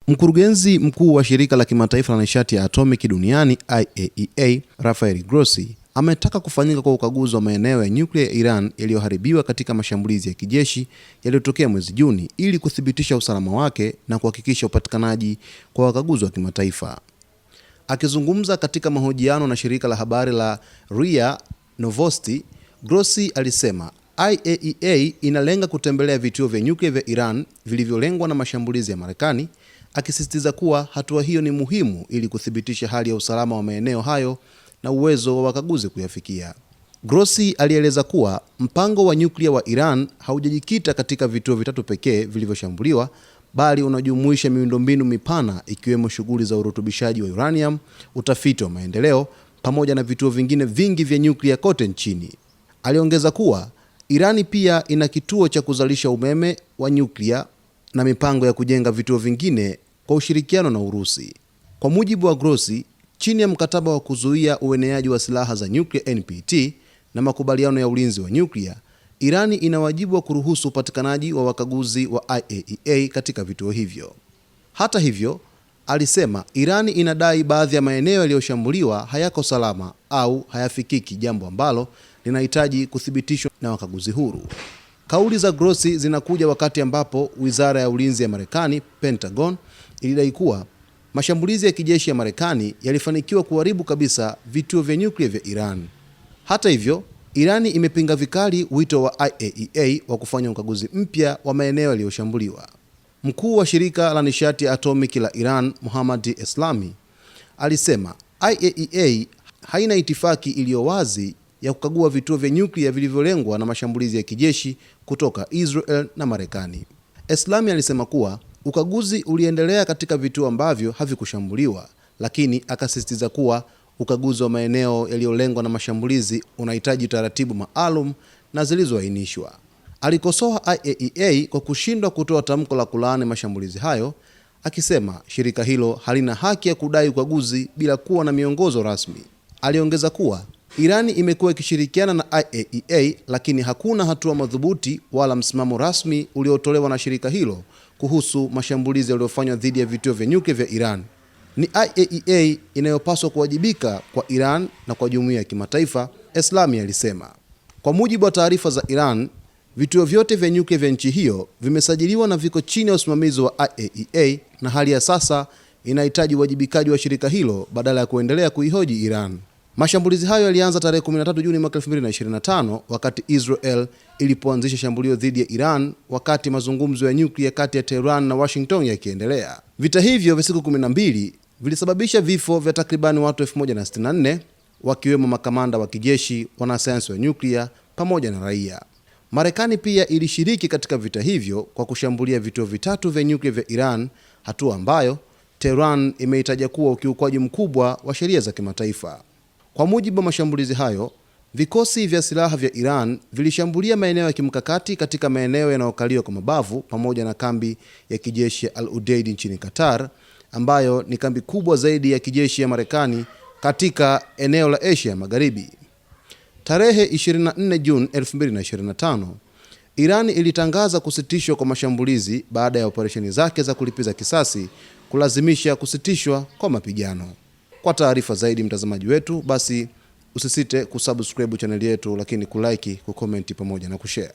Mkurugenzi mkuu wa shirika la kimataifa la nishati ya atomiki duniani IAEA, Rafael Grossi, ametaka kufanyika kwa ukaguzi wa maeneo ya nyuklia ya Iran yaliyoharibiwa katika mashambulizi ya kijeshi yaliyotokea mwezi Juni ili kuthibitisha usalama wake na kuhakikisha upatikanaji kwa wakaguzi wa kimataifa. Akizungumza katika mahojiano na shirika la habari la RIA Novosti, Grossi alisema IAEA inalenga kutembelea vituo vya nyuklia vya Iran vilivyolengwa na mashambulizi ya Marekani, akisisitiza kuwa hatua hiyo ni muhimu ili kuthibitisha hali ya usalama wa maeneo hayo na uwezo wa wakaguzi kuyafikia. Grossi alieleza kuwa mpango wa nyuklia wa Iran haujajikita katika vituo vitatu pekee vilivyoshambuliwa, bali unajumuisha miundombinu mipana ikiwemo shughuli za urutubishaji wa uranium, utafiti wa maendeleo, pamoja na vituo vingine vingi vya nyuklia kote nchini. Aliongeza kuwa Irani pia ina kituo cha kuzalisha umeme wa nyuklia na mipango ya kujenga vituo vingine kwa ushirikiano na Urusi. Kwa mujibu wa Grossi, chini ya mkataba wa kuzuia ueneaji wa silaha za nyuklia NPT na makubaliano ya ulinzi wa nyuklia, Irani ina wajibu wa kuruhusu upatikanaji wa wakaguzi wa IAEA katika vituo hivyo. Hata hivyo, alisema Irani inadai baadhi ya maeneo yaliyoshambuliwa hayako salama au hayafikiki, jambo ambalo linahitaji kuthibitishwa na wakaguzi huru. Kauli za Grossi zinakuja wakati ambapo Wizara ya Ulinzi ya Marekani, Pentagon, ilidai kuwa mashambulizi ya kijeshi ya Marekani yalifanikiwa kuharibu kabisa vituo vya nyuklia vya Iran. Hata hivyo, Irani imepinga vikali wito wa IAEA wa kufanya ukaguzi mpya wa maeneo yaliyoshambuliwa. Mkuu wa shirika la nishati ya atomiki la Iran, Mohammad Eslami, alisema IAEA haina itifaki iliyo wazi ya kukagua vituo vya nyuklia vilivyolengwa na mashambulizi ya kijeshi kutoka Israel na Marekani. Eslami alisema kuwa ukaguzi uliendelea katika vituo ambavyo havikushambuliwa, lakini akasisitiza kuwa ukaguzi wa maeneo yaliyolengwa na mashambulizi unahitaji taratibu maalum na zilizoainishwa. Alikosoa IAEA kwa kushindwa kutoa tamko la kulaani mashambulizi hayo, akisema shirika hilo halina haki ya kudai ukaguzi bila kuwa na miongozo rasmi. Aliongeza kuwa Irani imekuwa ikishirikiana na IAEA, lakini hakuna hatua madhubuti wala msimamo rasmi uliotolewa na shirika hilo kuhusu mashambulizi yaliyofanywa dhidi ya vituo vya nyuklia vya Iran. Ni IAEA inayopaswa kuwajibika kwa Iran na kwa jumuiya ya kimataifa, Eslami alisema. Kwa mujibu wa taarifa za Iran, vituo vyote vya nyuklia vya nchi hiyo vimesajiliwa na viko chini ya usimamizi wa IAEA, na hali ya sasa inahitaji uwajibikaji wa shirika hilo badala ya kuendelea kuihoji Iran. Mashambulizi hayo yalianza tarehe 13 Juni mwaka 2025 wakati Israel ilipoanzisha shambulio dhidi ya Iran wakati mazungumzo ya nyuklia kati ya Tehran na Washington yakiendelea. Vita hivyo vya siku 12 vilisababisha vifo vya takribani watu 1064, wakiwemo makamanda wa kijeshi, wanasayansi wa nyuklia pamoja na raia. Marekani pia ilishiriki katika vita hivyo kwa kushambulia vituo vitatu vya nyuklia vya Iran, hatua ambayo Tehran imeitaja kuwa ukiukwaji mkubwa wa sheria za kimataifa. Kwa mujibu wa mashambulizi hayo, vikosi vya silaha vya Iran vilishambulia maeneo ya kimkakati katika maeneo yanayokaliwa kwa mabavu pamoja na kambi ya kijeshi ya Al Udeid nchini Qatar, ambayo ni kambi kubwa zaidi ya kijeshi ya Marekani katika eneo la Asia Magharibi. Tarehe 24 Juni 2025, Iran ilitangaza kusitishwa kwa mashambulizi baada ya operesheni zake za kulipiza kisasi kulazimisha kusitishwa kwa mapigano. Kwa taarifa zaidi, mtazamaji wetu, basi usisite kusubscribe channel yetu, lakini kulike, kucomment pamoja na kushare.